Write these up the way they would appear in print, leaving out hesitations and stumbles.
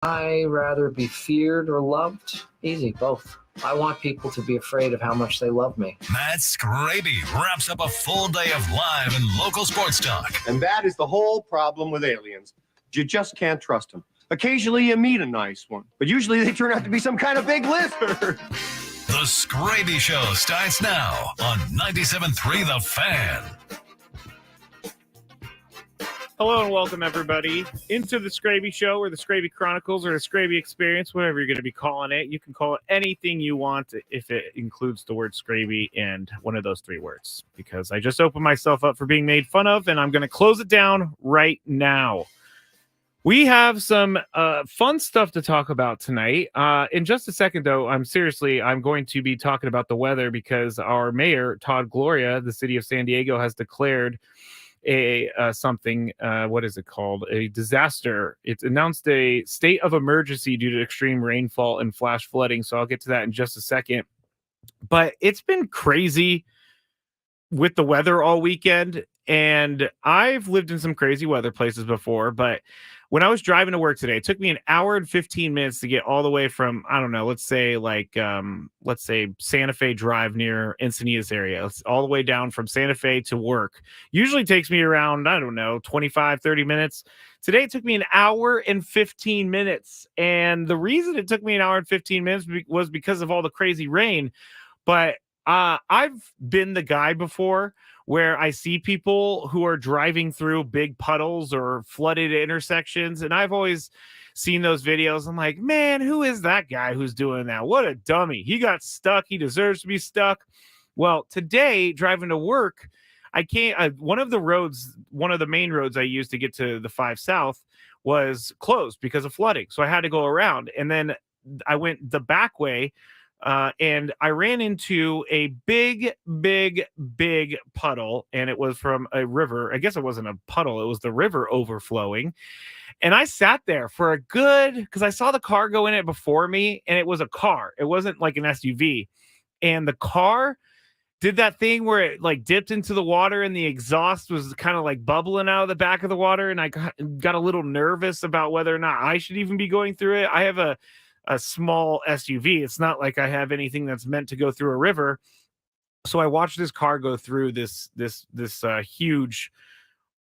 I rather be feared or loved? Easy, both. I want people to be afraid of how much they love me. Matt Skraby wraps up a full day of live and local sports talk. And that is the whole problem with aliens. You just can't trust them. Occasionally you meet a nice one, but usually they turn out to be some kind of big lizard. The Skraby Show starts now on 97.3 The Fan. Hello and welcome, everybody, into the Skraby Show, or the Skraby Chronicles, or the Skraby Experience, whatever you're going to be calling it. You can call it anything you want if it includes the word Skraby and one of those three words, because I just opened myself up for being made fun of, and I'm going to close it down right now. We have some fun stuff to talk about tonight. In just a second, though, I'm going to be talking about the weather, because our mayor, Todd Gloria, the city of San Diego, has declared what is it called? A disaster. It's announced a state of emergency due to extreme rainfall and flash flooding. So I'll get to that in just a second. But it's been crazy with the weather all weekend. And I've lived in some crazy weather places before, but when I was driving to work today, it took me an hour and 15 minutes to get all the way from, I don't know, let's say Santa Fe Drive near Encinitas area. It's all the way down from Santa Fe to work. Usually takes me around, 25, 30 minutes. Today it took me an hour and 15 minutes. And the reason it took me an hour and 15 minutes was because of all the crazy rain. But I've been the guy before where I see people who are driving through big puddles or flooded intersections, and I've always seen those videos. I'm like, man, who is that guy who's doing that? What a dummy. He got stuck. He deserves to be stuck. Well, today, driving to work, I can't. One of the main roads I used to get to the 5 South was closed because of flooding. So I had to go around, and then I went the back way. And I ran into a big puddle, and it was from a river. I guess it wasn't a puddle. It was the river overflowing. And I sat there for because I saw the car go in it before me, and it was a car. It wasn't like an SUV. And the car did that thing where it like dipped into the water, and the exhaust was kind of like bubbling out of the back of the water. And I got a little nervous about whether or not I should even be going through it. I have a small SUV. It's not like I have anything that's meant to go through a river. So I watched this car go through this huge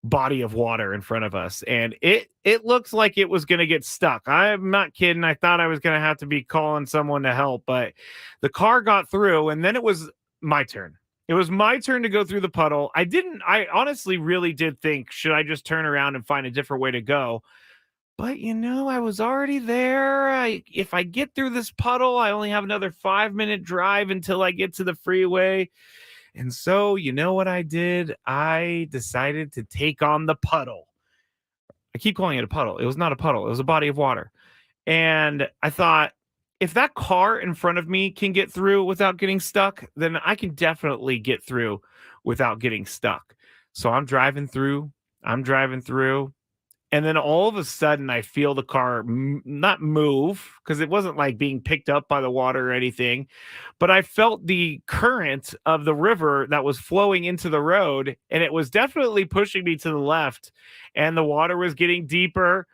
body of water in front of us, and it looks like it was going to get stuck. I'm not kidding. I thought I was going to have to be calling someone to help, but the car got through, and then it was my turn. It was my turn to go through the puddle. I honestly really did think, should I just turn around and find a different way to go? But, I was already there. If I get through this puddle, I only have another 5-minute drive until I get to the freeway. And so, you know what I did? I decided to take on the puddle. I keep calling it a puddle. It was not a puddle. It was a body of water. And I thought, if that car in front of me can get through without getting stuck, then I can definitely get through without getting stuck. So I'm driving through. And then all of a sudden, I feel the car not move, because it wasn't like being picked up by the water or anything. But I felt the current of the river that was flowing into the road, and it was definitely pushing me to the left. And the water was getting deeper,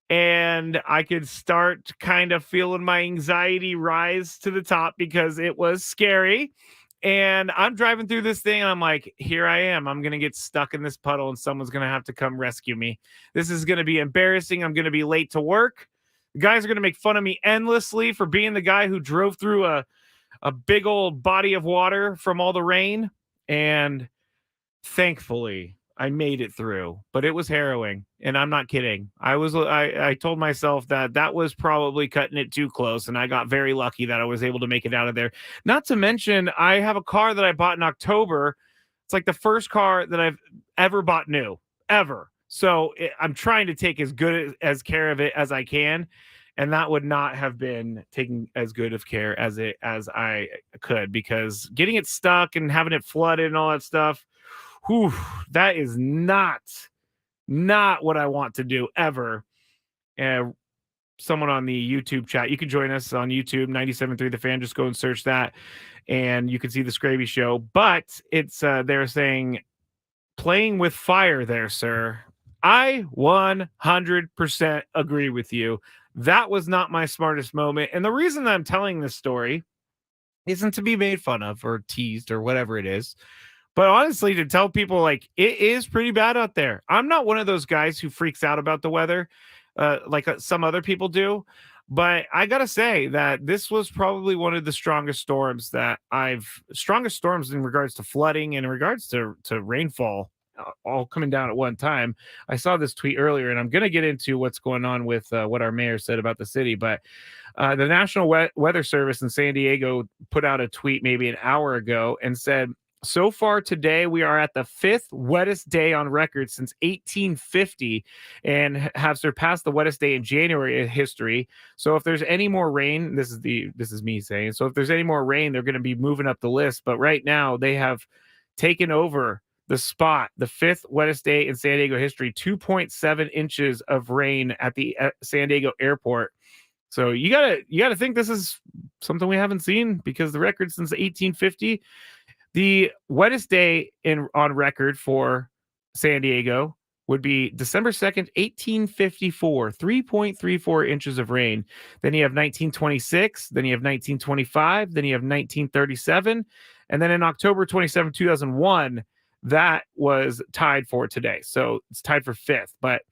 and I could start kind of feeling my anxiety rise to the top because it was scary. And I'm driving through this thing, and I'm like, here I am. I'm going to get stuck in this puddle, and someone's going to have to come rescue me. This is going to be embarrassing. I'm going to be late to work. The guys are going to make fun of me endlessly for being the guy who drove through a big old body of water from all the rain. And thankfully, I made it through, but it was harrowing, and I'm not kidding. I told myself that was probably cutting it too close, and I got very lucky that I was able to make it out of there. Not to mention, I have a car that I bought in October. It's like the first car that I've ever bought new, ever. So I'm trying to take as good as care of it as I can, and that would not have been taking as good of care as I could, because getting it stuck and having it flooded and all that stuff, whew, that is not what I want to do ever. Someone on the YouTube chat, you can join us on YouTube, 97.3 The Fan. Just go and search that, and you can see the Skraby Show. But it's they're saying, playing with fire there, sir. I 100% agree with you. That was not my smartest moment. And the reason that I'm telling this story isn't to be made fun of or teased or whatever it is, but honestly, to tell people like it is pretty bad out there. I'm not one of those guys who freaks out about the weather like some other people do. But I got to say that this was probably one of the strongest storms in regards to flooding and in regards to rainfall all coming down at one time. I saw this tweet earlier, and I'm going to get into what's going on with what our mayor said about the city. But the National Weather Service in San Diego put out a tweet maybe an hour ago and said, so far today, we are at the 5th wettest day on record since 1850 and have surpassed the wettest day in January in history. So if there's any more rain, this is me saying, so if there's any more rain, they're going to be moving up the list. But right now they have taken over the spot, the 5th wettest day in San Diego history, 2.7 inches of rain at the San Diego airport. So you gotta think this is something we haven't seen, because the record since 1850, the wettest day on record for San Diego would be December 2nd, 1854, 3.34 inches of rain. Then you have 1926, then you have 1925, then you have 1937, and then in October 27, 2001, that was tied for today. So it's tied for 5th, but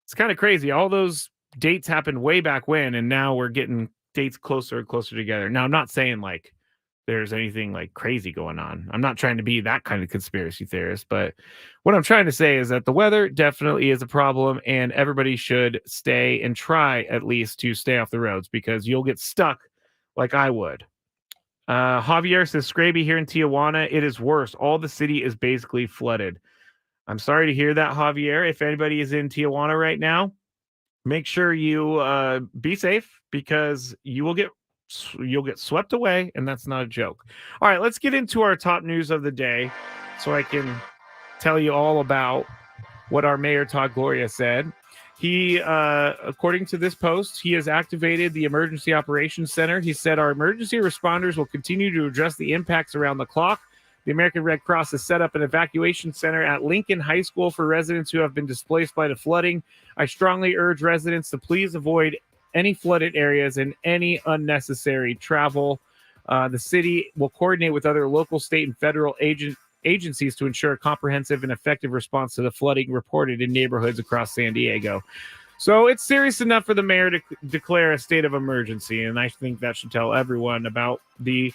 it's kind of crazy. All those dates happened way back when, and now we're getting dates closer and closer together. Now, I'm not saying like there's anything like crazy going on. I'm not trying to be that kind of conspiracy theorist, but what I'm trying to say is that the weather definitely is a problem, and everybody should stay and try at least to stay off the roads, because you'll get stuck like I would. Javier says, Skraby here in Tijuana, it is worse. All the city is basically flooded. I'm sorry to hear that, Javier. If anybody is in Tijuana right now, make sure you be safe, because you'll get swept away, and that's not a joke. All right, let's get into our top news of the day so I can tell you all about what our mayor Todd Gloria said. He, according to this post, he has activated the Emergency Operations Center. He said our emergency responders will continue to address the impacts around the clock. The American Red Cross has set up an evacuation center at Lincoln High School for residents who have been displaced by the flooding. I strongly urge residents to please avoid any flooded areas and any unnecessary travel. The city will coordinate with other local, state, and federal agencies to ensure a comprehensive and effective response to the flooding reported in neighborhoods across San Diego. So it's serious enough for the mayor to declare a state of emergency, and I think that should tell everyone about the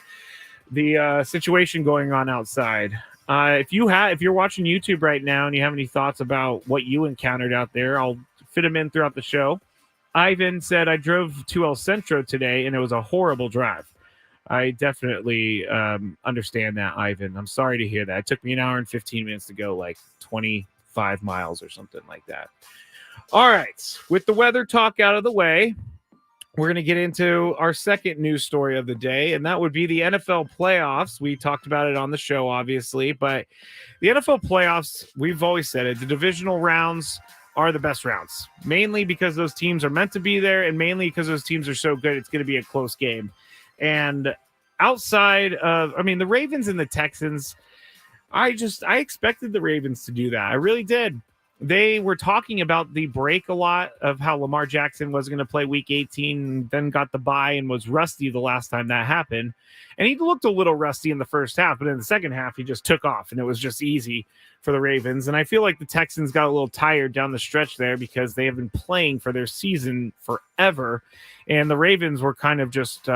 situation going on outside. If you're watching YouTube right now and you have any thoughts about what you encountered out there, I'll fit them in throughout the show. Ivan said, I drove to El Centro today, and it was a horrible drive. I definitely understand that, Ivan. I'm sorry to hear that. It took me an hour and 15 minutes to go like 25 miles or something like that. All right. With the weather talk out of the way, we're going to get into our second news story of the day, and that would be the NFL playoffs. We talked about it on the show, obviously, but the NFL playoffs, we've always said it, the divisional rounds are the best rounds, mainly because those teams are meant to be there, and mainly because those teams are so good, it's going to be a close game. And outside of, the Ravens and the Texans, I expected the Ravens to do that. I really did. They were talking about the break a lot of how Lamar Jackson was going to play week 18, then got the bye and was rusty the last time that happened. And he looked a little rusty in the first half, but in the second half, he just took off, and it was just easy for the Ravens. And I feel like the Texans got a little tired down the stretch there, because they have been playing for their season forever. And the Ravens were kind of just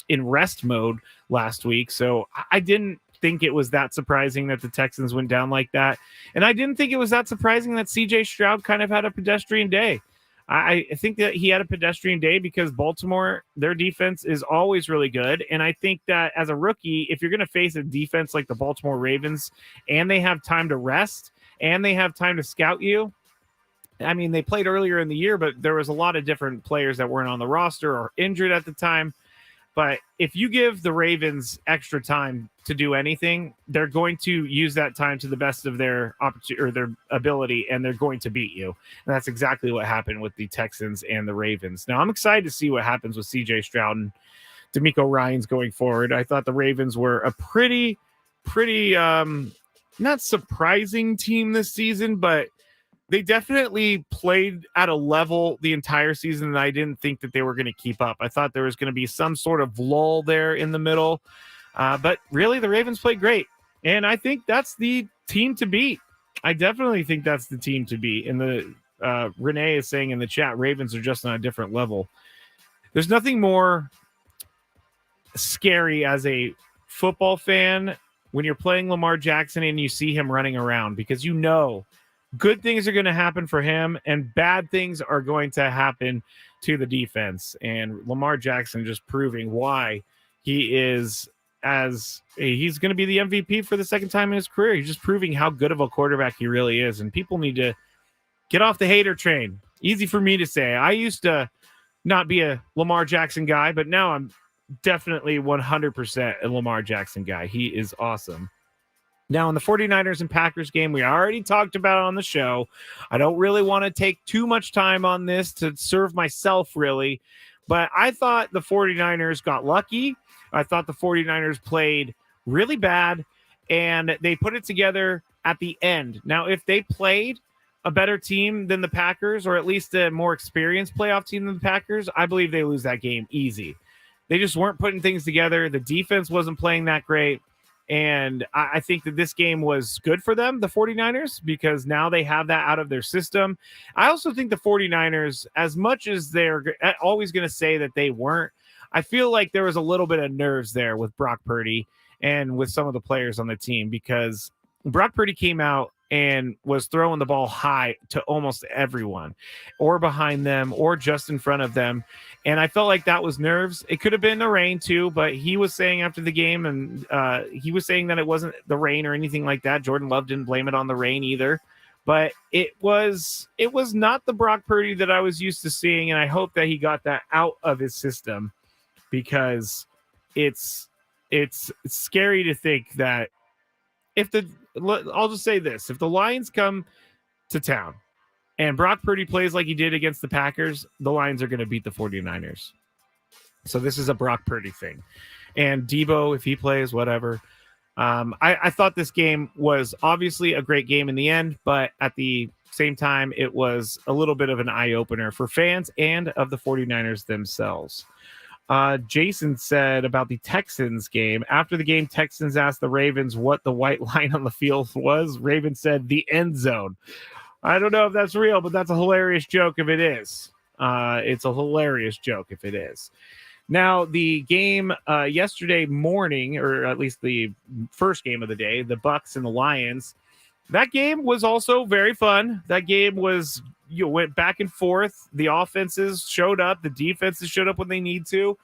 in rest mode last week. So I didn't think it was that surprising that the Texans went down like that. And I didn't think it was that surprising that CJ Stroud kind of had a pedestrian day. I think that he had a pedestrian day because Baltimore, their defense is always really good. And I think that as a rookie, if you're going to face a defense like the Baltimore Ravens, and they have time to rest and they have time to scout you, they played earlier in the year, but there was a lot of different players that weren't on the roster or injured at the time. But if you give the Ravens extra time to do anything, they're going to use that time to the best of their opportunity or their ability, and they're going to beat you. And that's exactly what happened with the Texans and the Ravens. Now, I'm excited to see what happens with CJ Stroud and DeMeco Ryans going forward. I thought the Ravens were a pretty not surprising team this season, but they definitely played at a level the entire season that I didn't think that they were going to keep up. I thought there was going to be some sort of lull there in the middle. But really, the Ravens played great. And I think that's the team to beat. I definitely think that's the team to beat. And the Renee is saying in the chat, Ravens are just on a different level. There's nothing more scary as a football fan when you're playing Lamar Jackson and you see him running around, because you know good things are going to happen for him and bad things are going to happen to the defense. And Lamar Jackson just proving why he is he's going to be the MVP for the second time in his career. He's just proving how good of a quarterback he really is. And people need to get off the hater train. Easy for me to say. I used to not be a Lamar Jackson guy, but now I'm definitely 100% a Lamar Jackson guy. He is awesome. Now, in the 49ers and Packers game, we already talked about it on the show. I don't really want to take too much time on this to serve myself, really. But I thought the 49ers got lucky. I thought the 49ers played really bad, and they put it together at the end. Now, if they played a better team than the Packers, or at least a more experienced playoff team than the Packers, I believe they lose that game easy. They just weren't putting things together. The defense wasn't playing that great. And I think that this game was good for them, the 49ers, because now they have that out of their system. I also think the 49ers, as much as they're always going to say that they weren't, I feel like there was a little bit of nerves there with Brock Purdy and with some of the players on the team, because Brock Purdy came out and was throwing the ball high to almost everyone, or behind them, or just in front of them. And I felt like that was nerves. It could have been the rain too, but he was saying after the game, and he was saying that it wasn't the rain or anything like that. Jordan Love didn't blame it on the rain either. But it was not the Brock Purdy that I was used to seeing, and I hope that he got that out of his system, because it's scary to think that I'll just say this. If the Lions come to town and Brock Purdy plays like he did against the Packers, the Lions are going to beat the 49ers. So this is a Brock Purdy thing. And Debo, if he plays, whatever. I thought this game was obviously a great game in the end, but at the same time, it was a little bit of an eye-opener for fans and of the 49ers themselves. Jason said about the Texans game. After the game, Texans asked the Ravens what the white line on the field was. Ravens said the end zone. I don't know if that's real, but that's a hilarious joke if it is. It's a hilarious joke if it is. Now, the game yesterday morning, or at least the first game of the day, the Bucks and the Lions, that game was also very fun. That game was, went back and forth. The offenses showed up. The defenses showed up when they need to.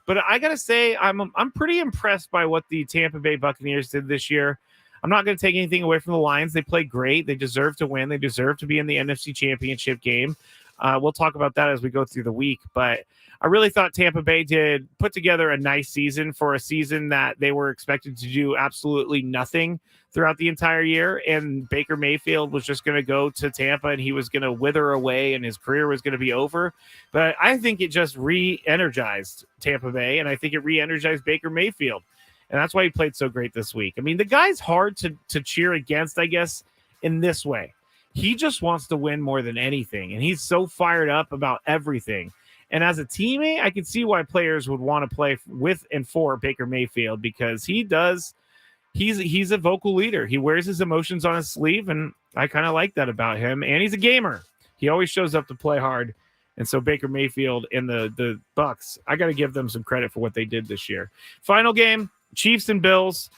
But I got to say, I'm pretty impressed by what the Tampa Bay Buccaneers did this year. I'm not going to take anything away from the Lions. They played great. They deserve to win. They deserve to be in the NFC Championship game. We'll talk about that as we go through the week. But I really thought Tampa Bay did put together a nice season for a season that they were expected to do absolutely nothing throughout the entire year. And Baker Mayfield was just going to go to Tampa and he was going to wither away and his career was going to be over. But I think it just re-energized Tampa Bay, and I think it re-energized Baker Mayfield. And that's why he played so great this week. I mean, the guy's hard to cheer against, I guess, in this way. He just wants to win more than anything, and he's so fired up about everything. And as a teammate, I can see why players would want to play with and for Baker Mayfield, because he's a vocal leader. He wears his emotions on his sleeve, and I kind of like that about him. And he's a gamer. He always shows up to play hard. And so Baker Mayfield and the Bucks, I got to give them some credit for what they did this year. Final game, Chiefs and Bills.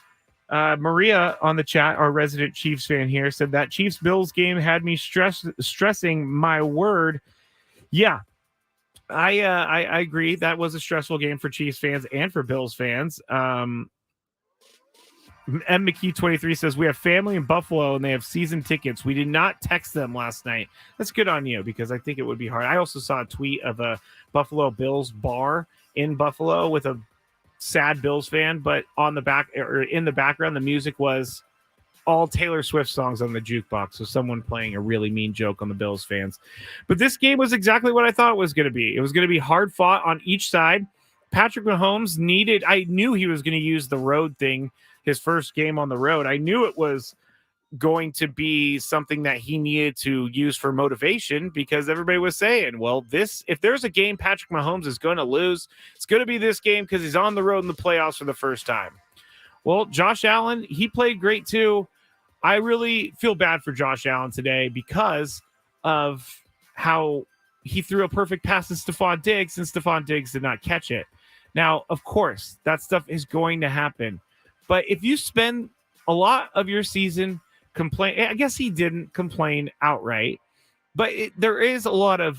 Maria on the chat, our resident Chiefs fan here, said that Chiefs-Bills game had me stressing my word. Yeah, I agree. That was a stressful game for Chiefs fans and for Bills fans. M. McKee 23 says, we have family in Buffalo and they have season tickets. We did not text them last night. That's good on you, because I think it would be hard. I also saw a tweet of a Buffalo Bills bar in Buffalo with a sad Bills fan, but on the back, or in the background, the music was all Taylor Swift songs on the jukebox. So someone playing a really mean joke on the Bills fans. But this game was exactly what I thought it was going to be. It was going to be hard fought on each side. Patrick Mahomes I knew he was going to use the road thing, his first game on the road. I knew it was going to be something that he needed to use for motivation, because everybody was saying, well, if there's a game Patrick Mahomes is going to lose, it's going to be this game because he's on the road in the playoffs for the first time. Well, Josh Allen, he played great too. I really feel bad for Josh Allen today because of how he threw a perfect pass to Stephon Diggs, and Stephon Diggs did not catch it. Now, of course, that stuff is going to happen. But if you spend a lot of your season I guess he didn't complain outright, but there is a lot of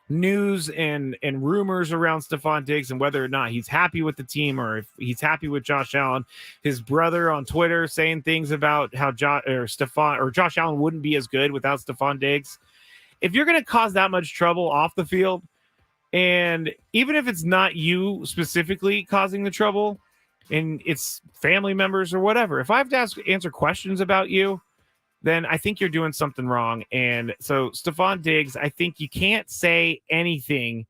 news and rumors around Stephon Diggs and whether or not he's happy with the team or if he's happy with Josh Allen. His brother on Twitter saying things about how Josh Allen wouldn't be as good without Stephon Diggs. If you're going to cause that much trouble off the field, and even if it's not you specifically causing the trouble, and it's family members or whatever, if I have to answer questions about you, then I think you're doing something wrong. And so Stephon Diggs, I think you can't say anything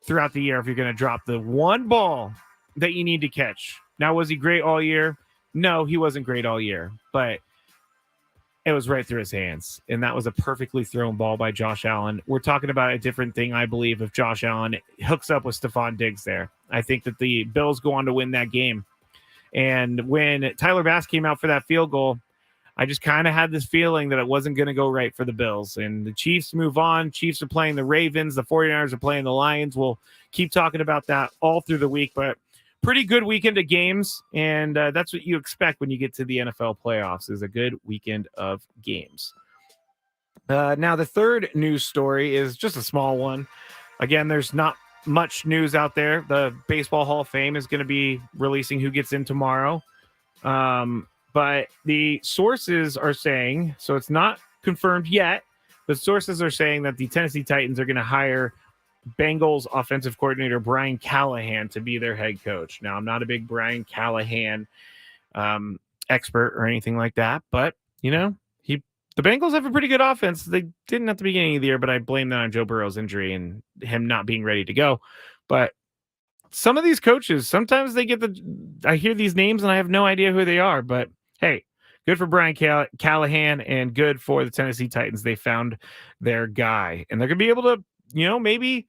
throughout the year if you're going to drop the one ball that you need to catch. Now, was he great all year? No, he wasn't great all year, but it was right through his hands. And that was a perfectly thrown ball by Josh Allen. We're talking about a different thing, I believe, if Josh Allen hooks up with Stephon Diggs there. I think that the Bills go on to win that game. And when Tyler Bass came out for that field goal, I just kind of had this feeling that it wasn't going to go right for the Bills. And the Chiefs move on. Chiefs are playing the Ravens. The 49ers are playing the Lions. We'll keep talking about that all through the week. But pretty good weekend of games. And that's what you expect when you get to the NFL playoffs, is a good weekend of games. Now, the third news story is just a small one. Again, there's not much news out there. The Baseball Hall of Fame is going to be releasing who gets in tomorrow. But the sources are saying, so it's not confirmed yet, but sources are saying that the Tennessee Titans are going to hire Bengals offensive coordinator Brian Callahan to be their head coach. Now, I'm not a big Brian Callahan expert or anything like that, but, the Bengals have a pretty good offense. They didn't at the beginning of the year, but I blame that on Joe Burrow's injury and him not being ready to go. But some of these coaches, sometimes they get I hear these names and I have no idea who they are, but hey, good for Brian Callahan and good for the Tennessee Titans. They found their guy, and they're going to be able to, maybe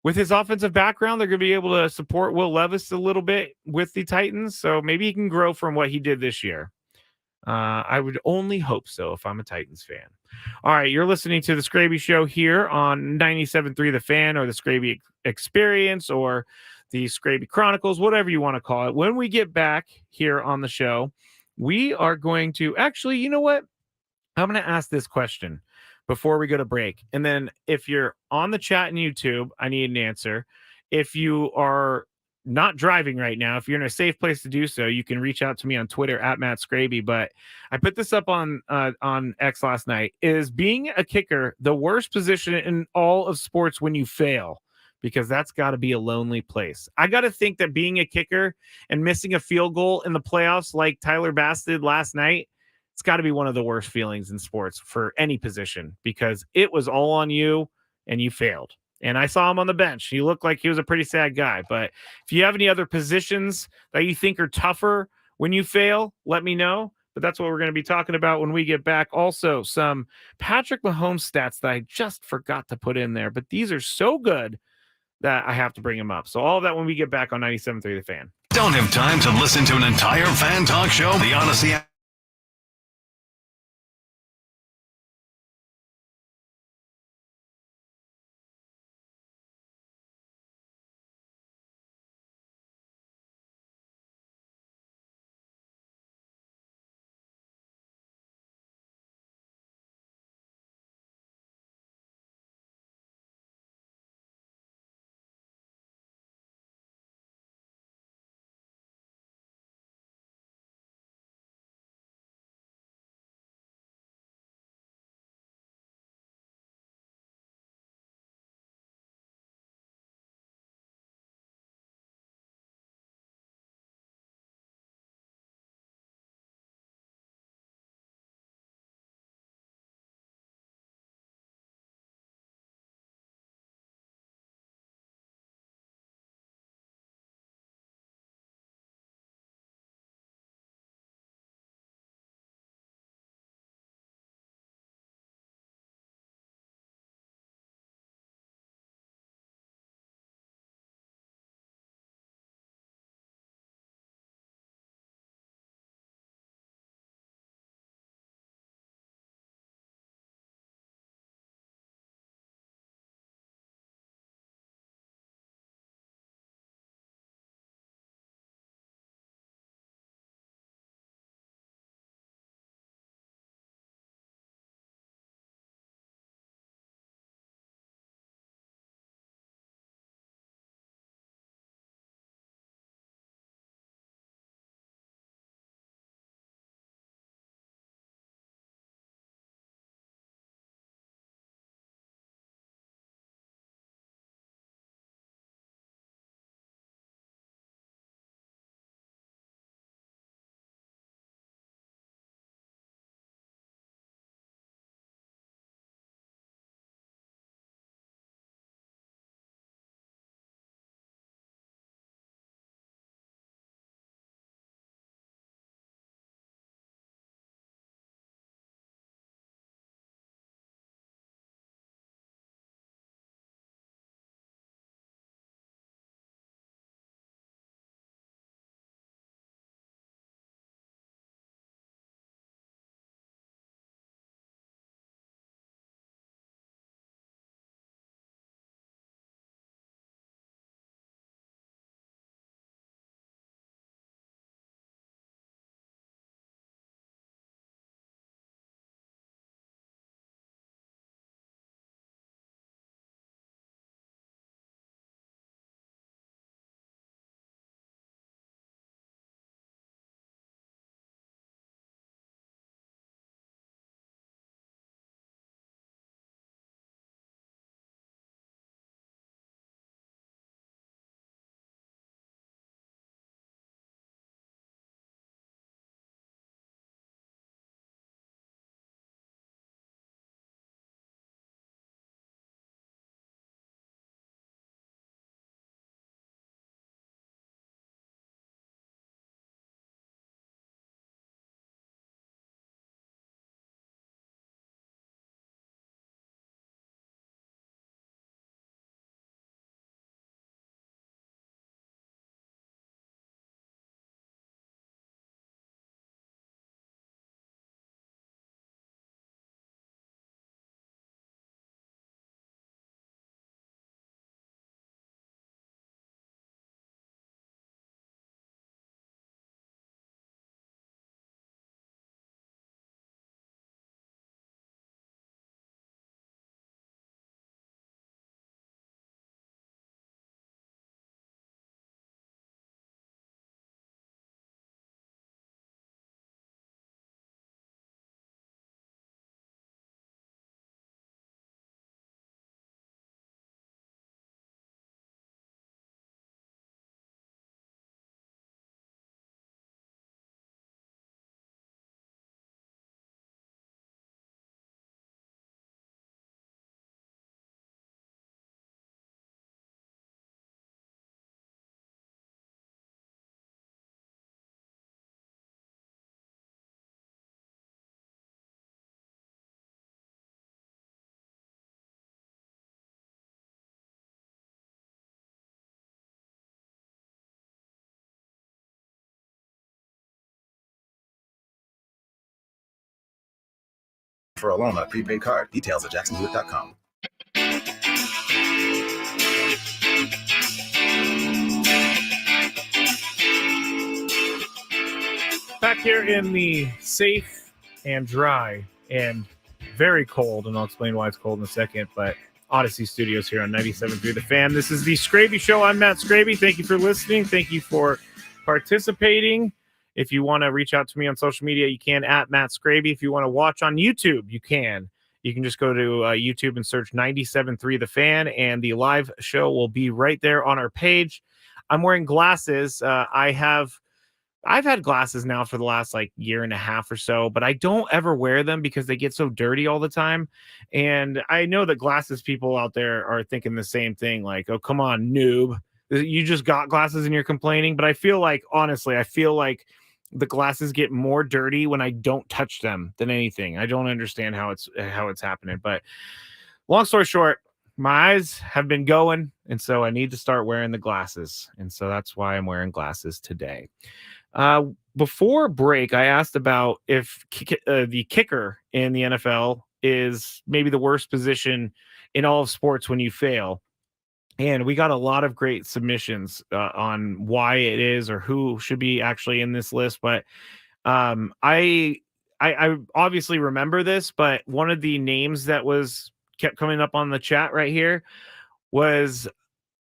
with his offensive background, they're going to be able to support Will Levis a little bit with the Titans. So maybe he can grow from what he did this year. I would only hope so if I'm a Titans fan. All right, you're listening to the Skraby Show here on 97.3 The Fan, or the Skraby Experience, or the Skraby Chronicles, whatever you want to call it. When we get back here on the show, we are going to actually, you know what? I'm going to ask this question before we go to break. And then if you're on the chat in YouTube, I need an answer. If you are not driving right now, if you're in a safe place to do so, you can reach out to me on Twitter at Matt Skraby. But I put this up on X last night. Is being a kicker the worst position in all of sports when you fail? Because that's got to be a lonely place. I got to think that being a kicker and missing a field goal in the playoffs like Tyler Bass did last night, it's got to be one of the worst feelings in sports for any position, because it was all on you and you failed. And I saw him on the bench. He looked like he was a pretty sad guy. But if you have any other positions that you think are tougher when you fail, let me know. But that's what we're going to be talking about when we get back. Also, some Patrick Mahomes stats that I just forgot to put in there. But these are so good that I have to bring them up. So all of that when we get back on 97.3 The Fan. Don't have time to listen to an entire fan talk show? The Odyssey for a loan on a prepaid card. Details at jacksonhewitt.com. Back here in the safe and dry and very cold, and I'll explain why it's cold in a second, but Odyssey Studios here on 97.3 The Fan. This is the Skraby Show. I'm Matt Skraby. Thank you for listening. Thank you for participating. If you want to reach out to me on social media, you can at Matt Skraby. If you want to watch on YouTube, you can. You can just go to YouTube and search 97.3 The Fan, and the live show will be right there on our page. I'm wearing glasses. I've had glasses now for the last year and a half or so, but I don't ever wear them because they get so dirty all the time. And I know that glasses people out there are thinking the same thing, like, oh, come on, noob. You just got glasses and you're complaining. But I feel like, honestly, the glasses get more dirty when I don't touch them than anything. I don't understand how it's happening. But long story short, my eyes have been going, and so I need to start wearing the glasses. And so that's why I'm wearing glasses today. Before break, I asked about if the kicker in the NFL is maybe the worst position in all of sports when you fail. And we got a lot of great submissions on why it is or who should be actually in this list. But I obviously remember this, but one of the names that kept coming up on the chat right here was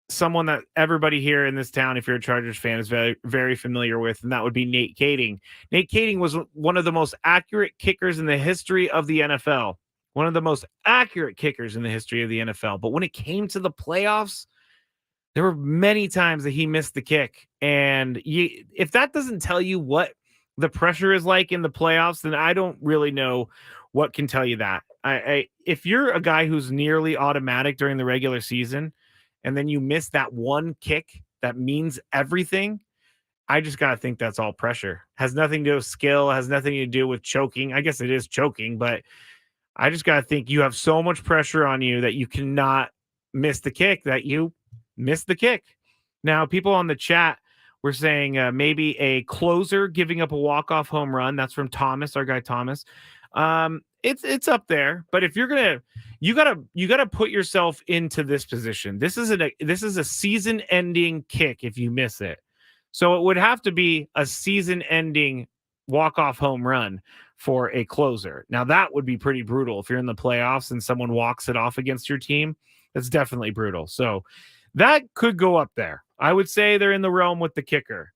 someone that everybody here in this town, if you're a Chargers fan, is very, very familiar with, and that would be Nate Kading. Nate Kading was one of the most accurate kickers in the history of the NFL. One of the most accurate kickers in the history of the NFL. But when it came to the playoffs, there were many times that he missed the kick. And if that doesn't tell you what the pressure is like in the playoffs, then I don't really know what can tell you that. If you're a guy who's nearly automatic during the regular season, and then you miss that one kick that means everything, I just got to think that's all pressure. Has nothing to do with skill, has nothing to do with choking. I guess it is choking, but I just got to think you have so much pressure on you that you cannot miss the kick, that you miss the kick. Now, people on the chat were saying maybe a closer giving up a walk-off home run. That's from Thomas, our guy Thomas. It's up there, but if you're gonna, you gotta put yourself into this position. This is a season-ending kick if you miss it. So it would have to be a season-ending walk-off home run for a closer. Now that would be pretty brutal if you're in the playoffs and someone walks it off against your team. That's definitely brutal. So that could go up there. I would say they're in the realm with the kicker.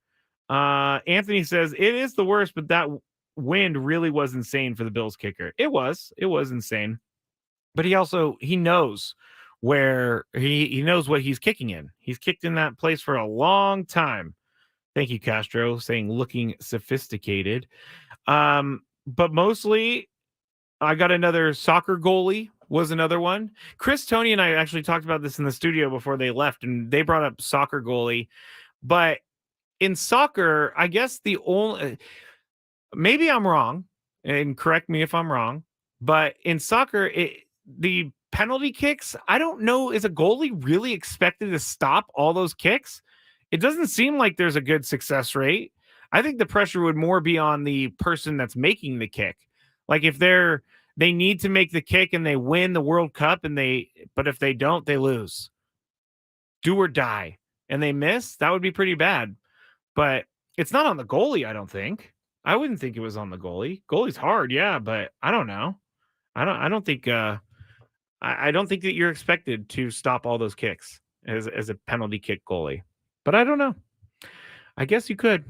Anthony says it is the worst, but that wind really was insane for the Bills kicker. It was insane, but he knows where he knows what he's kicking in. He's kicked in that place for a long time. Thank you, Castro, saying looking sophisticated. But mostly I got another soccer goalie was another one. Chris, Tony, and I actually talked about this in the studio before they left, and they brought up soccer goalie. But in soccer, I guess the only, maybe I'm wrong, and correct me if I'm wrong, but in soccer, the penalty kicks, I don't know, is a goalie really expected to stop all those kicks? It doesn't seem like there's a good success rate. I think the pressure would more be on the person that's making the kick. Like if they need to make the kick and they win the World Cup but if they don't, they lose. Do or die. And they miss, that would be pretty bad. But it's not on the goalie, I don't think. I wouldn't think it was on the goalie. Goalie's hard, yeah, but I don't know. I don't think that you're expected to stop all those kicks as a penalty kick goalie. But I don't know. I guess you could.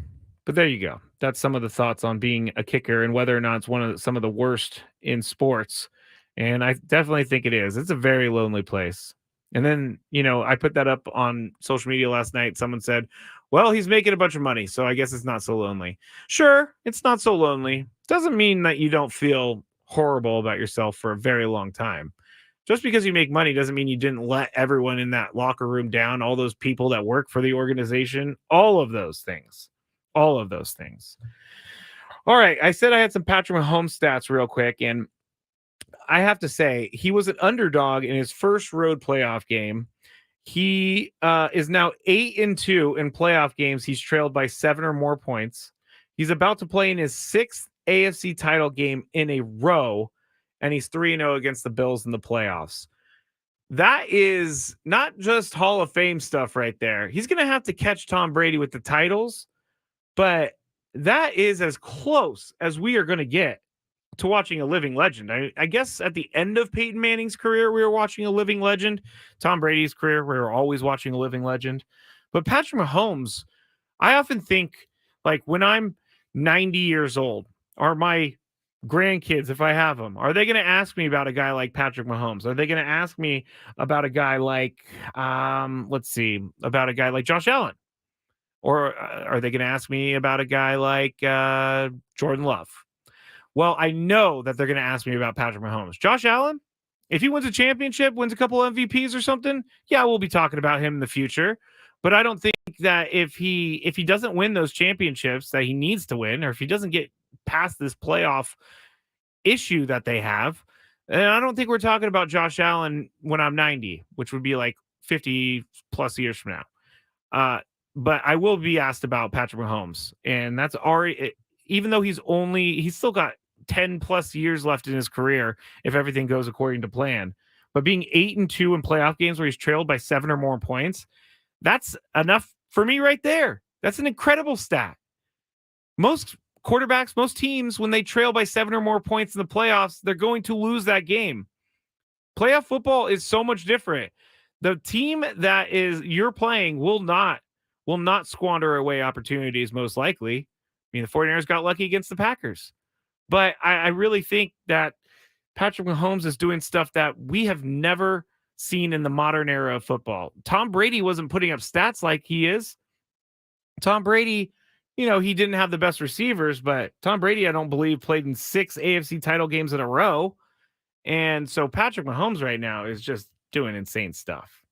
But there you go. That's some of the thoughts on being a kicker and whether or not it's some of the worst in sports. And I definitely think it is. It's a very lonely place. And then, I put that up on social media last night. Someone said, well, he's making a bunch of money, so I guess it's not so lonely. Sure, it's not so lonely. Doesn't mean that you don't feel horrible about yourself for a very long time. Just because you make money doesn't mean you didn't let everyone in that locker room down, all those people that work for the organization, all of those things. All of those things. All right, I said I had some Patrick Mahomes stats real quick, and I have to say he was an underdog in his first road playoff game. He is now 8-2 in playoff games. He's trailed by 7 or more points. He's about to play in his 6th AFC title game in a row, and he's 3-0 against the Bills in the playoffs. That is not just Hall of Fame stuff right there. He's going to have to catch Tom Brady with the titles, but that is as close as we are going to get to watching a living legend. I guess at the end of Peyton Manning's career, we were watching a living legend. Tom Brady's career, we were always watching a living legend. But Patrick Mahomes, I often think, like, when I'm 90 years old, are my grandkids, if I have them, are they going to ask me about a guy like Patrick Mahomes? Are they going to ask me about a guy like, about a guy like Josh Allen? Or are they going to ask me about a guy like Jordan Love? Well, I know that they're going to ask me about Patrick Mahomes. Josh Allen, if he wins a championship, wins a couple MVPs or something, yeah, we'll be talking about him in the future. But I don't think that if he doesn't win those championships that he needs to win, or if he doesn't get past this playoff issue that they have, and I don't think we're talking about Josh Allen when I'm 90, which would be like 50 plus years from now. But I will be asked about Patrick Mahomes, and that's already, even though he's still got 10 plus years left in his career if everything goes according to plan. But being 8-2 in playoff games where he's trailed by 7 or more points, that's enough for me right there. That's an incredible stat. Most quarterbacks, most teams, when they trail by 7 or more points in the playoffs, they're going to lose that game. Playoff football is so much different. The team that is you're playing will not squander away opportunities, most likely. I mean, the 49ers got lucky against the Packers. But I really think that Patrick Mahomes is doing stuff that we have never seen in the modern era of football. Tom Brady wasn't putting up stats like he is. Tom Brady, he didn't have the best receivers, but Tom Brady, I don't believe, played in 6 AFC title games in a row. And so Patrick Mahomes right now is just doing insane stuff.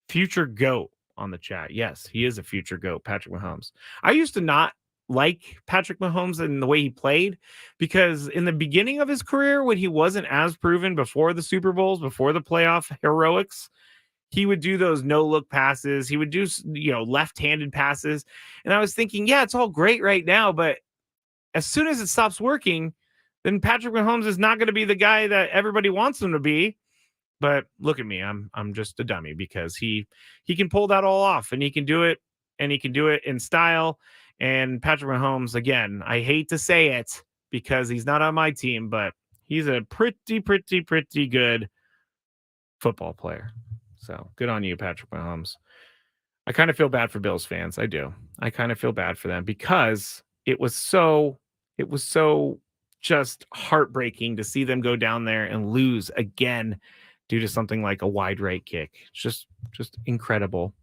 Future GOAT on the chat. Yes, he is a future GOAT, Patrick Mahomes. I used to not like Patrick Mahomes and the way he played, because in the beginning of his career, when he wasn't as proven, before the Super Bowls, before the playoff heroics, he would do those no-look passes. He would do, left-handed passes. And I was thinking, yeah, it's all great right now, but as soon as it stops working, then Patrick Mahomes is not going to be the guy that everybody wants him to be. But look at me, I'm just a dummy, because he can pull that all off, and he can do it, and he can do it in style. And Patrick Mahomes, again, I hate to say it because he's not on my team, but he's a pretty good football player. So good on you, Patrick Mahomes. I kind of feel bad for Bills fans. I do. I kind of feel bad for them, because it was so just heartbreaking to see them go down there and lose again due to something like a wide right kick. It's just incredible.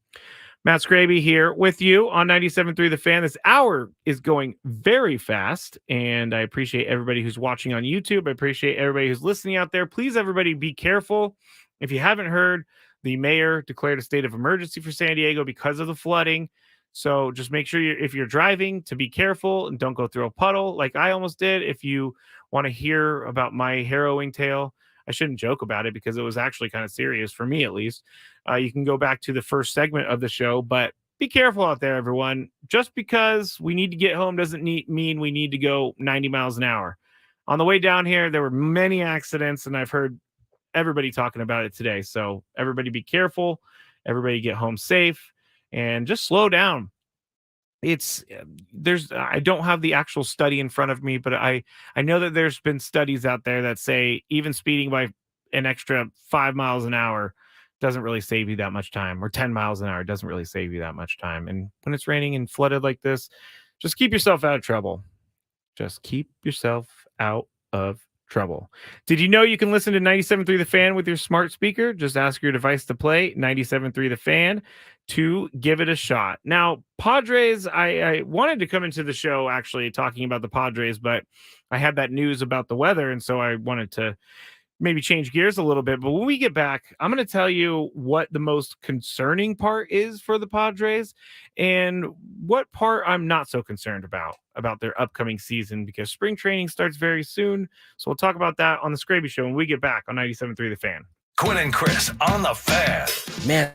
Matt Skraby here with you on 97.3 The Fan. This hour is going very fast, and I appreciate everybody who's watching on YouTube. I appreciate everybody who's listening out there. Please, everybody, be careful. If you haven't heard, the mayor declared a state of emergency for San Diego because of the flooding. So just make sure if you're driving, to be careful and don't go through a puddle like I almost did. If you want to hear about my harrowing tale, I shouldn't joke about it because it was actually kind of serious for me, at least. You can go back to the first segment of the show, but be careful out there, everyone. Just because we need to get home doesn't mean we need to go 90 miles an hour. On the way down here, there were many accidents, and I've heard everybody talking about it today. So everybody be careful. Everybody get home safe, and just slow down. I don't have the actual study in front of me, but I know that there's been studies out there that say even speeding by an extra 5 miles an hour doesn't really save you that much time, or 10 miles an hour doesn't really save you that much time. And when it's raining and flooded like this, just keep yourself out of trouble. Just keep yourself out of trouble. Did you know you can listen to 97.3 The Fan with your smart speaker? Just ask your device to play 97.3 The Fan to give it a shot. Now, Padres, I wanted to come into the show actually talking about the Padres, but I had that news about the weather, and so I wanted to maybe change gears a little bit. But when we get back, I'm going to tell you what the most concerning part is for the Padres and what part I'm not so concerned about their upcoming season, because spring training starts very soon. So we'll talk about that on the Skraby Show when we get back on 97.3 The Fan. Quinn and Chris on the Fan. Man,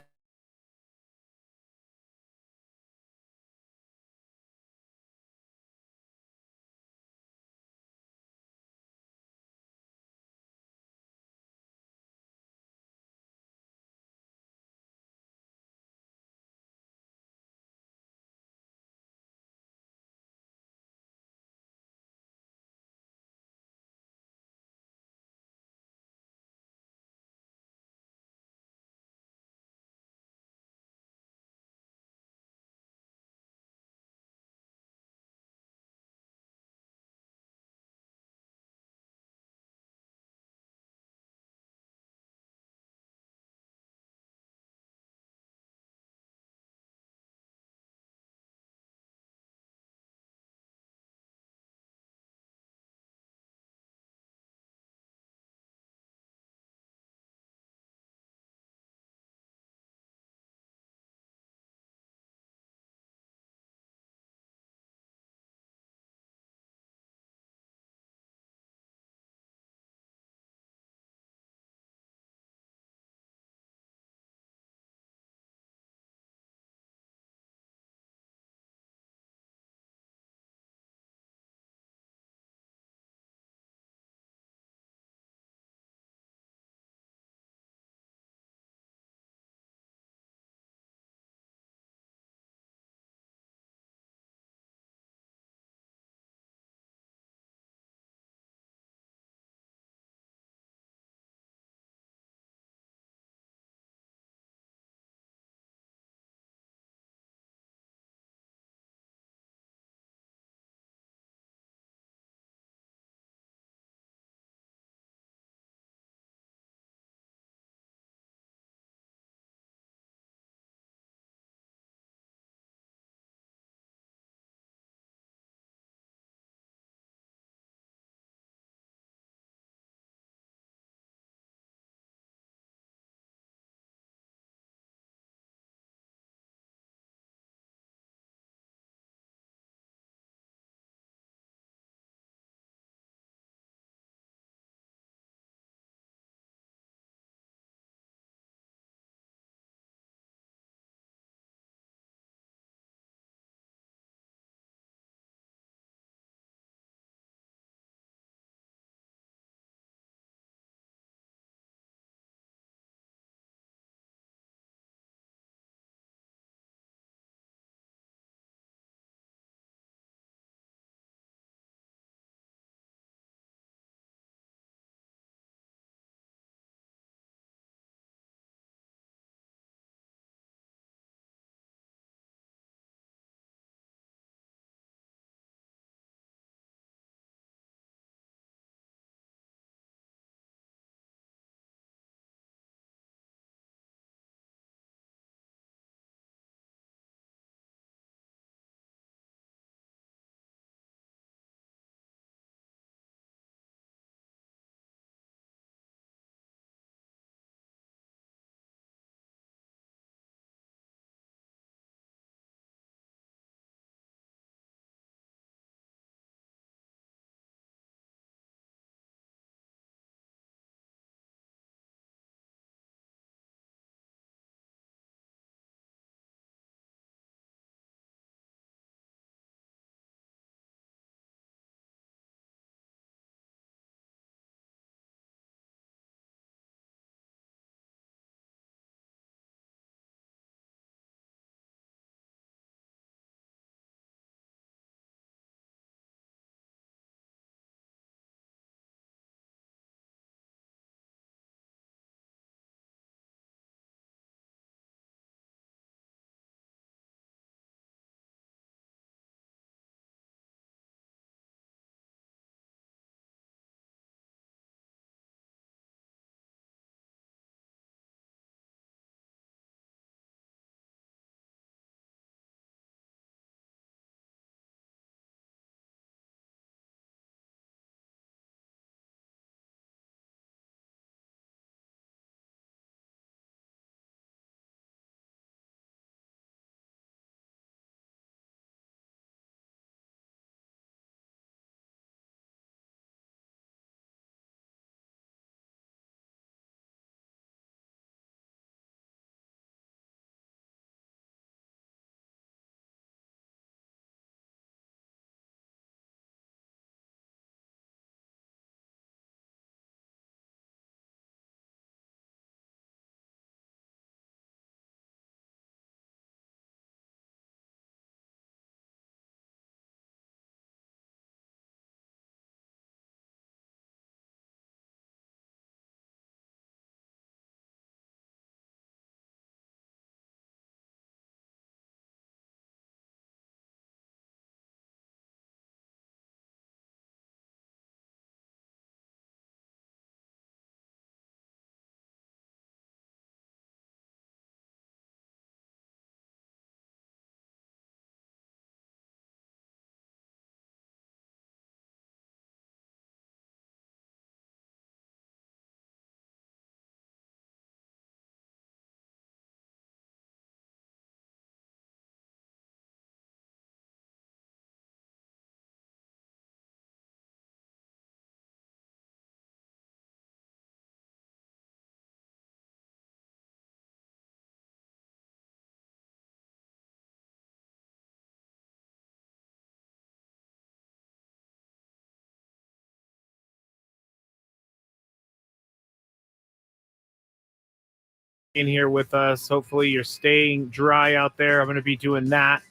in here with us. Hopefully you're staying dry out there. I'm going to be doing that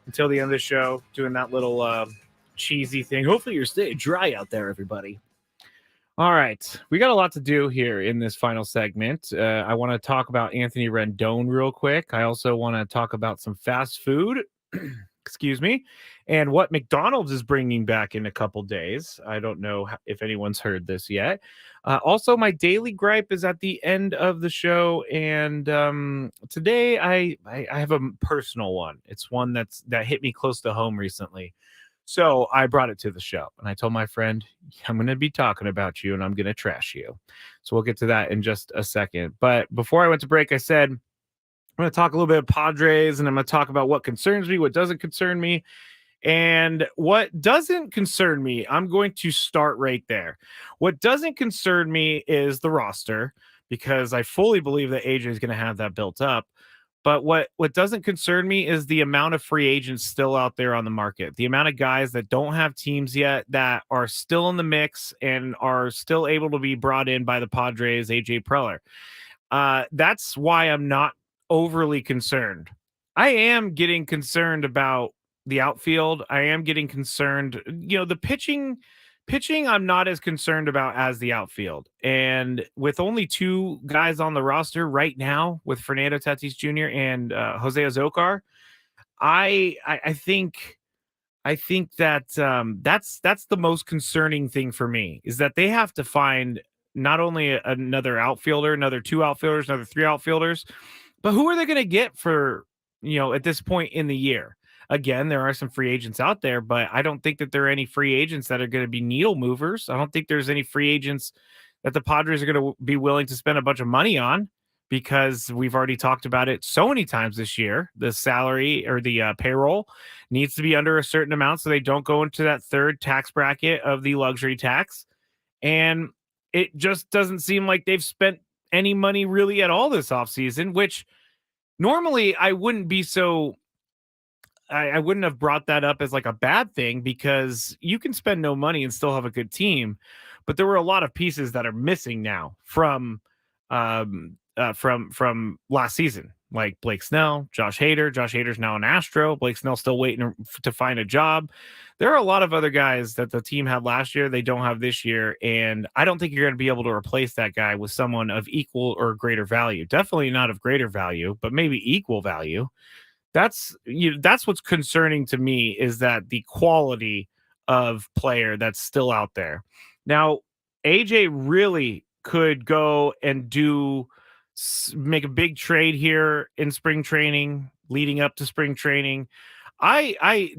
until the end of the show, doing that little cheesy thing. Hopefully you're staying dry out there, everybody. All right. We got a lot to do here in this final segment. I want to talk about Anthony Rendon real quick. I also want to talk about some fast food. Excuse me. And what McDonald's is bringing back in a couple days. I don't know if anyone's heard this yet. Also, my daily gripe is at the end of the show. And today I have a personal one. It's one that hit me close to home recently. So I brought it to the show and I told my friend, I'm going to be talking about you and I'm going to trash you. So we'll get to that in just a second. But before I went to break, I said, I'm going to talk a little bit of Padres and I'm going to talk about what concerns me, what doesn't concern me. And what doesn't concern me, I'm going to start right there. What doesn't concern me is the roster, because I fully believe that AJ is going to have that built up. But what doesn't concern me is the amount of free agents still out there on the market, the amount of guys that don't have teams yet that are still in the mix and are still able to be brought in by the Padres, AJ Preller. That's why I'm not overly concerned. I am getting concerned about the outfield. I am getting concerned. The pitching I'm not as concerned about as the outfield. And with only two guys on the roster right now, with Fernando Tatis Jr. and Jose Azocar, I think that that's the most concerning thing for me, is that they have to find not only another outfielder, another two outfielders, another three outfielders, but who are they going to get for, at this point in the year? Again, there are some free agents out there, but I don't think that there are any free agents that are going to be needle movers. I don't think there's any free agents that the Padres are going to be willing to spend a bunch of money on, because we've already talked about it so many times this year. The salary or the payroll needs to be under a certain amount so they don't go into that third tax bracket of the luxury tax. And it just doesn't seem like they've spent any money really at all this offseason, which normally I wouldn't be so... I wouldn't have brought that up as like a bad thing, because you can spend no money and still have a good team. But there were a lot of pieces that are missing now from last season, like Blake Snell, Josh Hader. Josh Hader's now an Astro. Blake Snell's still waiting to find a job. There are a lot of other guys that the team had last year they don't have this year, and I don't think you're going to be able to replace that guy with someone of equal or greater value. Definitely not of greater value, but maybe equal value. That's what's concerning to me, is that the quality of player that's still out there. Now, AJ really could go and make a big trade here in spring training, leading up to spring training. I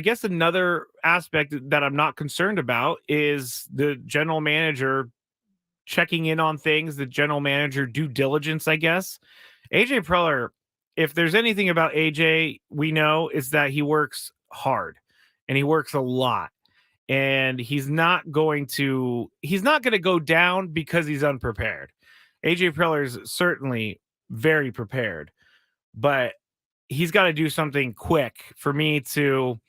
guess another aspect that I'm not concerned about is the general manager checking in on things, the general manager due diligence, I guess. AJ Preller, if there's anything about AJ we know, is that he works hard and he works a lot, and he's not going to go down because he's unprepared. AJ Preller is certainly very prepared, but he's got to do something quick for me to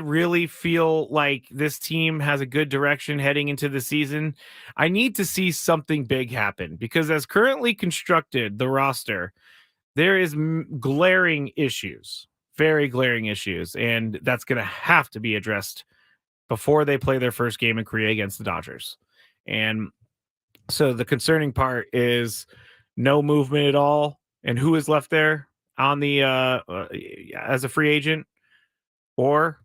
really feel like this team has a good direction heading into the season. I need to see something big happen, because as currently constructed, the roster, there is glaring issues, very glaring issues, and that's going to have to be addressed before they play their first game in Korea against the Dodgers. And so the concerning part is no movement at all, and who is left there on the as a free agent, or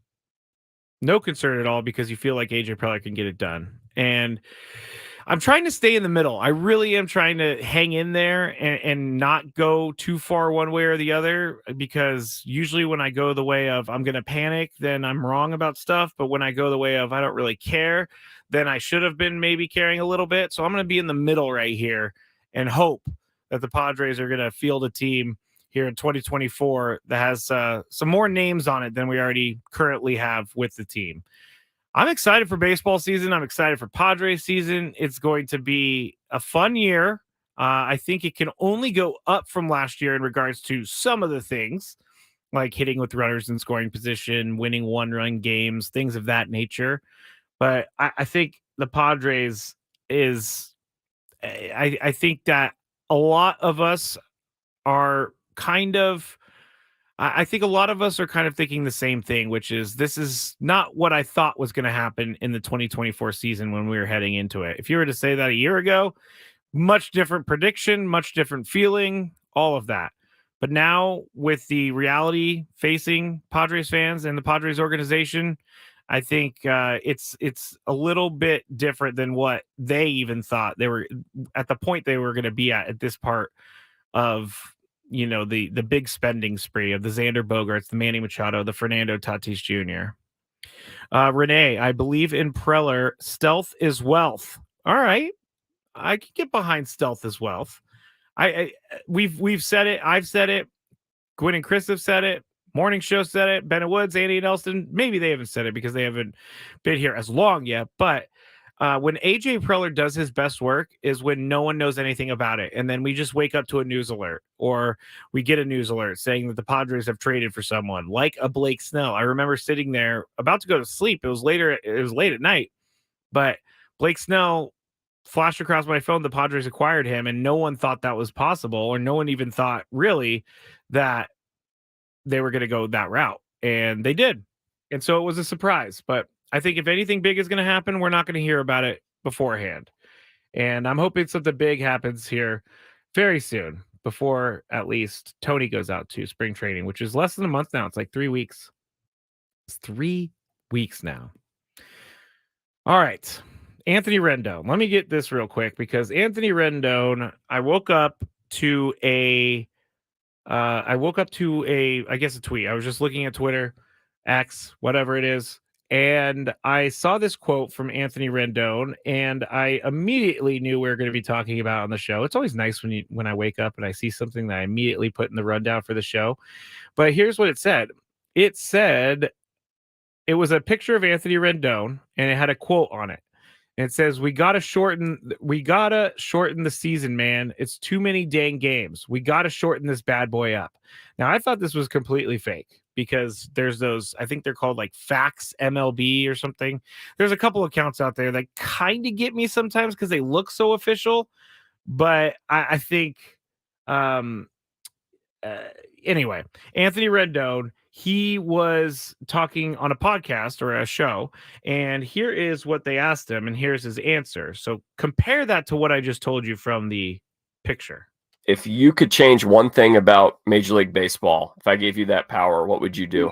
no concern at all because you feel like AJ Preller can get it done. And I'm trying to stay in the middle. I really am trying to hang in there and not go too far one way or the other, because usually when I go the way of I'm going to panic, then I'm wrong about stuff. But when I go the way of I don't really care, then I should have been maybe caring a little bit. So I'm going to be in the middle right here and hope that the Padres are going to field a team here in 2024 that has some more names on it than we already currently have with the team. I'm excited for baseball season. I'm excited for Padres season. It's going to be a fun year. I think it can only go up from last year in regards to some of the things, like hitting with runners in scoring position, winning one-run games, things of that nature. But I think the Padres is I think that a lot of us are kind of, I think a lot of us are kind of thinking the same thing, which is this is not what I thought was going to happen in the 2024 season when we were heading into it. If you were to say that a year ago, much different prediction, much different feeling, all of that. But now with the reality facing Padres fans and the Padres organization, I think it's a little bit different than what they even thought they were at the point they were going to be at this part of, you know, the big spending spree of the Xander Bogaerts, the Manny Machado, the Fernando Tatis Jr. Renee, I believe in Preller. Stealth is wealth. All right, I can get behind stealth as wealth. We've said it. I've said it. Gwen and Chris have said it. Morning Show said it. Bennett Woods, Andy and Elston. Maybe they haven't said it because they haven't been here as long yet. But when AJ Preller does his best work is when no one knows anything about it. And then we just wake up to a news alert, or we get a news alert saying that the Padres have traded for someone like a Blake Snell. I remember sitting there about to go to sleep. It was late at night, but Blake Snell flashed across my phone. The Padres acquired him, and no one thought that was possible, or no one even thought really that they were going to go that route, and they did. And so it was a surprise, but I think if anything big is going to happen, we're not going to hear about it beforehand. And I'm hoping something big happens here very soon, before at least Tony goes out to spring training, which is less than a month now. It's like 3 weeks. It's 3 weeks now. All right. Anthony Rendon. Let me get this real quick, because Anthony Rendon, I woke up to a I guess a tweet. I was just looking at Twitter, X, whatever it is, and I saw this quote from Anthony Rendon, and I immediately knew we were going to be talking about on the show. It's always nice when I wake up and I see something that I immediately put in the rundown for the show. But here's what it said. It said it was a picture of Anthony Rendon, and it had a quote on it. And it says, we gotta shorten the season, man. It's too many dang games. We gotta shorten this bad boy up. Now, I thought this was completely fake, because there's those, I think they're called like Facts MLB or something. There's a couple accounts out there that kind of get me sometimes because they look so official. But I think anyway, Anthony Rendon, he was talking on a podcast or a show, and here is what they asked him, and here's his answer. So compare that to what I just told you from the picture. If you could change one thing about Major League Baseball, if I gave you that power, what would you do?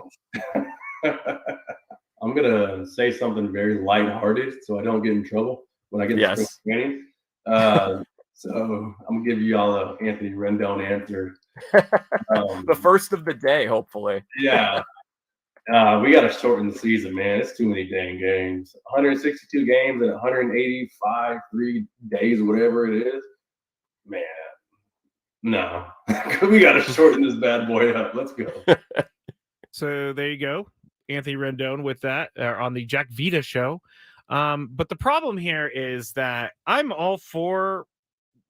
I'm going to say something very lighthearted so I don't get in trouble when I get to spring training. So I'm going to give you all an Anthony Rendon answer. The first of the day, hopefully. Yeah. We got to shorten the season, man. It's too many dang games. 162 games and 185, 3 days, whatever it is. Man, no. We got to shorten this bad boy up. Let's go. So there you go. Anthony Rendon with that on the Jack Vita show. But the problem here is that I'm all for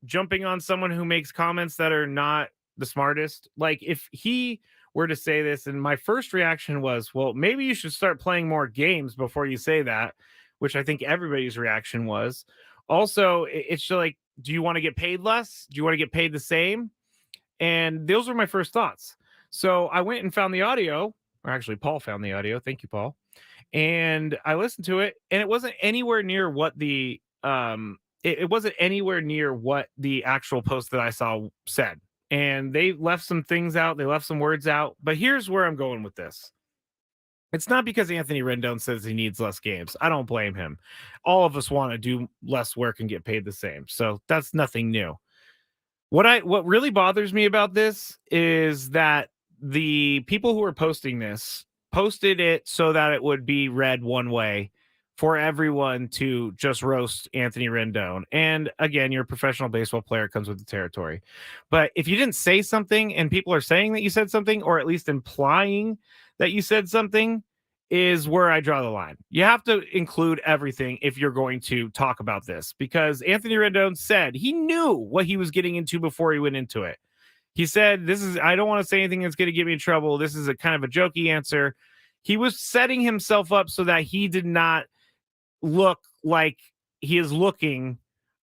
jumping on someone who makes comments that are not the smartest. Like, if he were to say this, and my first reaction was, well, maybe you should start playing more games before you say that, which I think everybody's reaction was. Also, it's like, do you want to get paid less? Do you want to get paid the same? And those were my first thoughts. So I went and found the audio, or actually Paul found the audio. Thank you, Paul. And I listened to it, and it wasn't anywhere near what the it wasn't anywhere near what the actual post that I saw said. And they left some things out. They left some words out. But here's where I'm going with this. It's not because Anthony Rendon says he needs less games. I don't blame him. All of us want to do less work and get paid the same. So that's nothing new. What really bothers me about this is that the people who are posting this posted it so that it would be read one way for everyone to just roast Anthony Rendon. And again, you're a professional baseball player. It comes with the territory. But if you didn't say something and people are saying that you said something, or at least implying that you said something, is where I draw the line. You have to include everything if you're going to talk about this, because Anthony Rendon said he knew what he was getting into before he went into it. He said, I don't want to say anything that's going to get me in trouble. This is a kind of a jokey answer. He was setting himself up so that he did not look like he is looking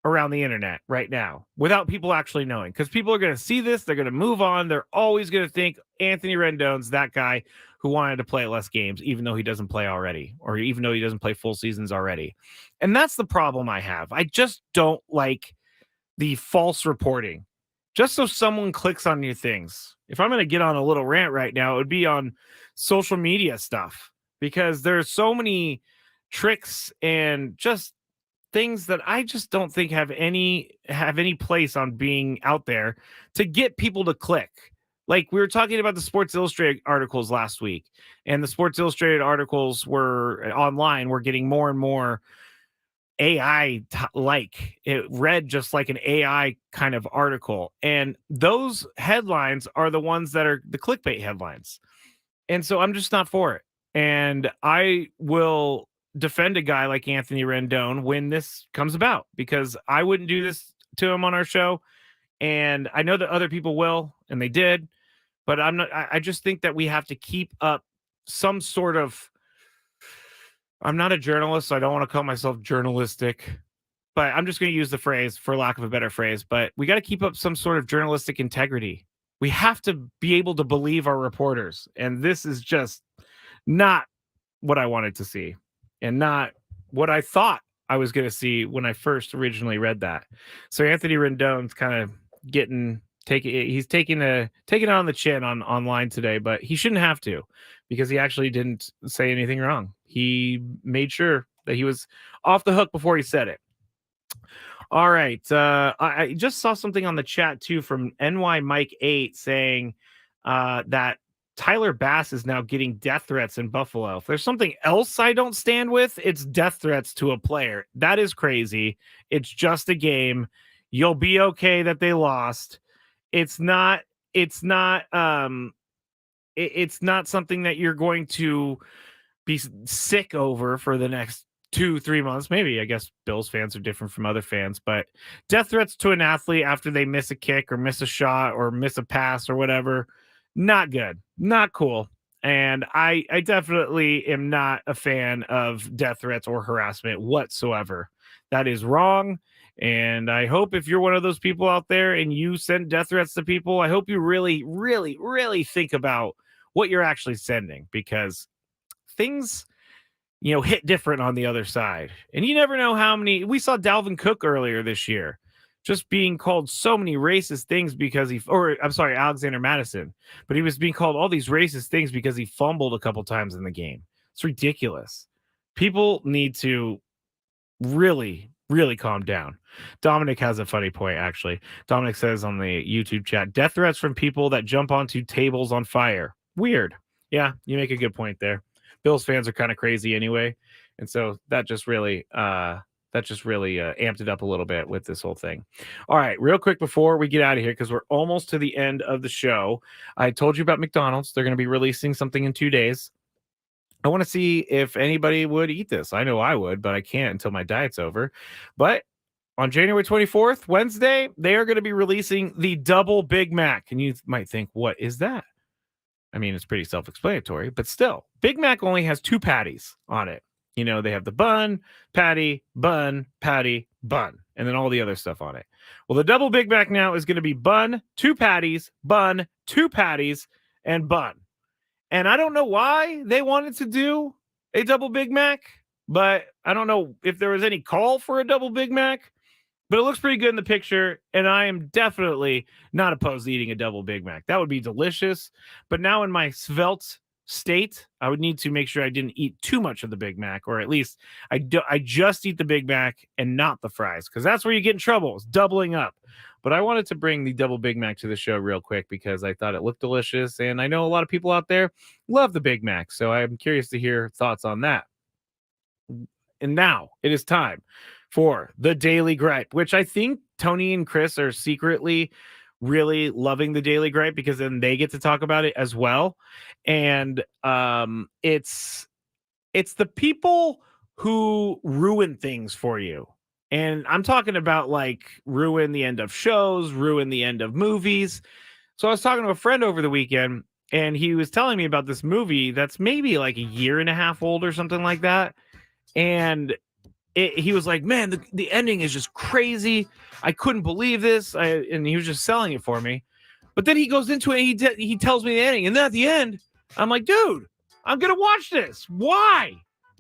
around the internet right now without people actually knowing, because people are going to see this, they're going to move on, they're always going to think Anthony Rendon's that guy who wanted to play less games even though he doesn't play already, or even though he doesn't play full seasons already. And that's the problem I have. I just don't like the false reporting just so someone clicks on your things. If I'm going to get on a little rant right now, it would be on social media stuff, because there's so many tricks and just things that I just don't think have any place on being out there to get people to click. Like, we were talking about the Sports Illustrated articles last week, and the Sports Illustrated articles were online. We're getting more and more AI like it read just like an AI kind of article. And those headlines are the ones that are the clickbait headlines. And so I'm just not for it. And I will defend a guy like Anthony Rendon when this comes about, because I wouldn't do this to him on our show. And I know that other people will, and they did, but I just think that we have to keep up some sort of, I'm not a journalist, so I don't want to call myself journalistic, but I'm just going to use the phrase for lack of a better phrase, but we got to keep up some sort of journalistic integrity. We have to be able to believe our reporters. And this is just not what I wanted to see, and not what I thought I was going to see when I first originally read that. So Anthony Rendon's kind of he's taking it on the chin online today, but he shouldn't have to, because he actually didn't say anything wrong. He made sure that he was off the hook before he said it. All right. I just saw something on the chat too from NY Mike 8 saying that Tyler Bass is now getting death threats in Buffalo. If there's something else I don't stand with, it's death threats to a player. That is crazy. It's just a game. You'll be okay that they lost. It's not something that you're going to be sick over for the next 2-3 months. Maybe, I guess Bills fans are different from other fans, but death threats to an athlete after they miss a kick or miss a shot or miss a pass or whatever, not good, not cool. And I definitely am not a fan of death threats or harassment whatsoever. That is wrong. And I hope if you're one of those people out there and you send death threats to people, I hope you really, really, really think about what you're actually sending, because things, hit different on the other side. And you never know how many. We saw Dalvin Cook earlier this year just being called so many racist things because Alexander Madison, but he was being called all these racist things because he fumbled a couple times in the game. It's ridiculous. People need to really, really calm down. Dominic has a funny point, actually. Dominic says on the YouTube chat, death threats from people that jump onto tables on fire. Weird. Yeah, you make a good point there. Bills fans are kind of crazy anyway. And so that just really amped it up a little bit with this whole thing. All right, real quick before we get out of here, because we're almost to the end of the show. I told you about McDonald's. They're going to be releasing something in 2 days. I want to see if anybody would eat this. I know I would, but I can't until my diet's over. But on January 24th, Wednesday, they are going to be releasing the Double Big Mac. And you might think, what is that? I mean, it's pretty self-explanatory, but still, Big Mac only has 2 patties on it. They have the bun, patty, bun, and then all the other stuff on it. Well, the Double Big Mac now is going to be bun, 2 patties, bun, 2 patties, and bun. And I don't know why they wanted to do a Double Big Mac, but I don't know if there was any call for a Double Big Mac, but it looks pretty good in the picture, and I am definitely not opposed to eating a Double Big Mac. That would be delicious, but now in my svelte state, I would need to make sure I didn't eat too much of the Big Mac, or at least I just eat the Big Mac and not the fries, because that's where you get in trouble. It's doubling up. But I wanted to bring the Double Big Mac to the show real quick because I thought it looked delicious, and I know a lot of people out there love the Big Mac, so I'm curious to hear thoughts on that. And now it is time for the Daily Gripe, which I think Tony and Chris are secretly really loving the Daily Gripe, because then they get to talk about it as well. And it's the people who ruin things for you. And I'm talking about like ruin the end of shows, ruin the end of movies. So I was talking to a friend over the weekend, and he was telling me about this movie that's maybe like a year and a half old or something like that. And he was like, man, the ending is just crazy. I couldn't believe this. And he was just selling it for me. But then he goes into it and he tells me the ending. And then at the end, I'm like, dude, I'm going to watch this. Why?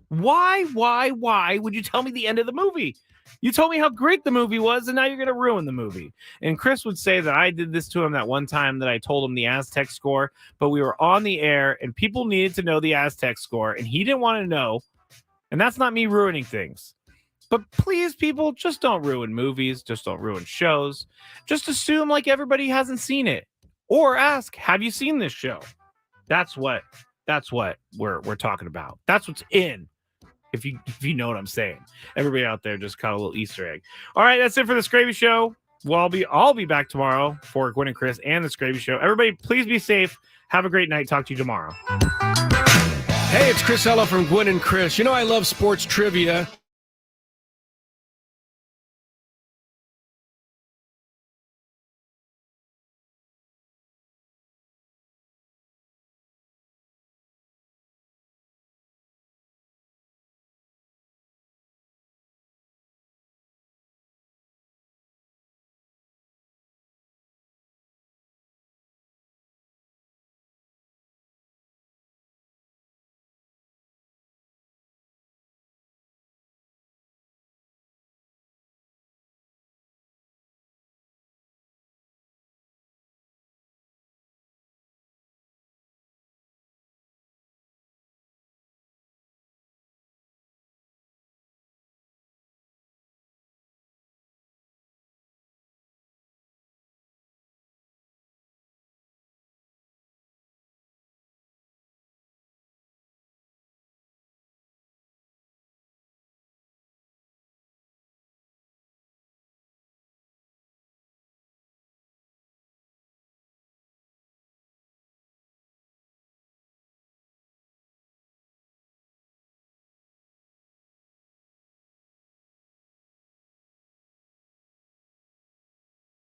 Why would you tell me the end of the movie? You told me how great the movie was, and now you're going to ruin the movie. And Chris would say that I did this to him that one time that I told him the Aztec score, but we were on the air, and people needed to know the Aztec score, and he didn't want to know. And that's not me ruining things. But please, people, just don't ruin movies. Just don't ruin shows. Just assume like everybody hasn't seen it. Or ask, have you seen this show? That's what we're talking about. That's what's in. If you know what I'm saying. Everybody out there just caught a little Easter egg. All right, that's it for the Skraby Show. Well, I'll be back tomorrow for Gwen and Chris and the Skraby Show. Everybody, please be safe. Have a great night. Talk to you tomorrow. Hey, it's Chris Ella from Gwen and Chris. You know I love sports trivia.